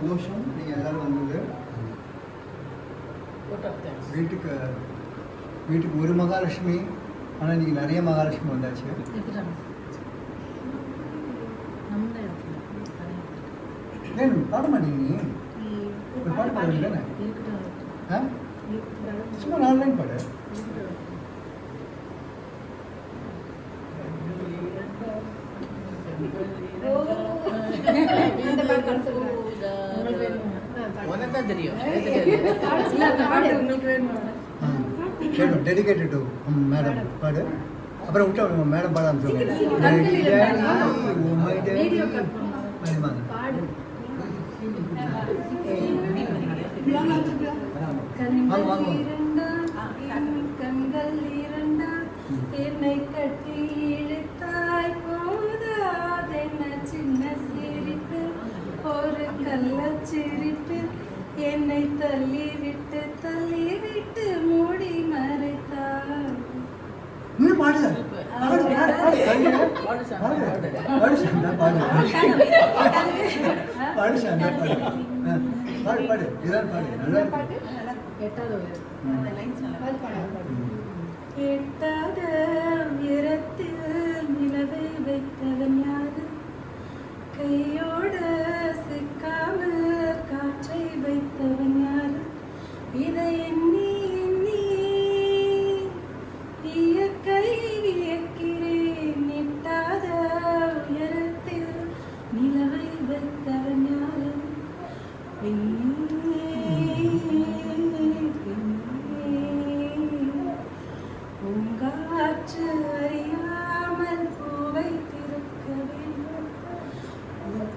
சந்தோஷம் நீங்கள் எல்லோரும் வந்தது. வீட்டுக்கு ஒரு மகாலட்சுமி, ஆனால் இன்றைக்கி நிறைய மகாலட்சுமி வந்தாச்சு. ஏன் பாட மாட்டீங்க? ஒரு பாட்டு பாட வேண்டியதானே? சும்மா 4 லைன் பாடு. டெடிகேட்டட் டு மேடம் பாடு. அப்புறம் விட்டு மேடம் பாட கண்கள் இரண்டா என்னை கட்டி இழுத்தாய் போதாதென்ன சின்ன சிரிப்பு ஒரு கள்ளச்சிரிப்பு என்னை தள்ளிவிட்டு மூடி மறைத்தாய். பாடு இதான் பாடு. நல்லா பாட்டு. எட்டாத உயரத்தில் நிலவை வைத்தவன் யாரு? கையோட சிக்காமல் காற்றை வைத்தவன் யாரு? இதை எண்ணி இயற்கை வியக்கிறேன். எட்டாத உயரத்தில் நிலவை வைத்தவன் யாரு? பூங்காற்று அறியாமல் பூவை திறக்க வேண்டும்,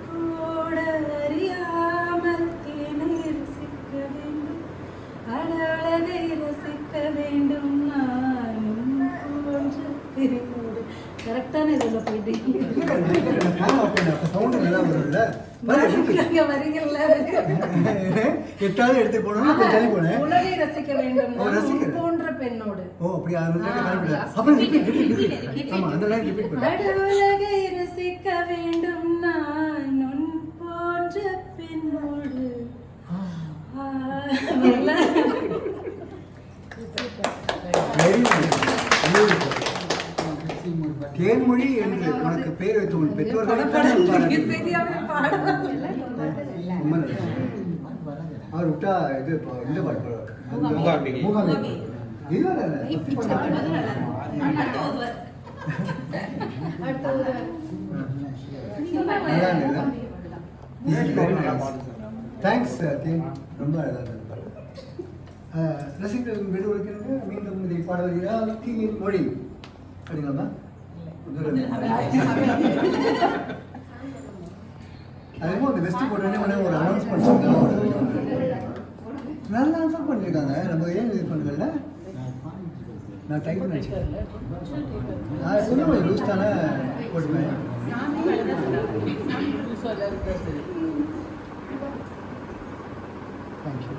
கூட அறியாமல் தேனை ரசிக்க வேண்டும், அழகை ரசிக்க வேண்டும். நானும் போன்ற பிரிவோடு கரெக்டான இதில் போயிட்டீங்க. எட்டாவது எடுத்து போனோம். உலகை ரசிக்க வேண்டும் போன்ற பெண்ணோடு. உலகை ரசிக்க வேண்டும் நான் உன் போன்ற பெண்ணோடு. தேன்மொழி என்று உனக்கு பேர் வைத்து உன் பெற்றோர்கள் அவர் விட்டா இது இந்த பாட்டு தேங்க்ஸ். ரொம்ப ரசிகர்கள் விடுவதற்கு மீண்டும் இதை பாட வருகிறார் மொழி அப்படிங்களாமா? அதுவும் அந்த வெஸ்ட் போட்டோடனே ஒரு அனௌன்ஸ்மெண்ட் நல்லா ஆன்சர் பண்ணியிருக்காங்க. நம்ம ஏன் இது பண்ணுங்கள்ல நான் டைப் பண்ணி வச்சுக்கேன். நான் சொல்லுவேன் லூஸ் தானே போட்டுவேன். தேங்க்யூ.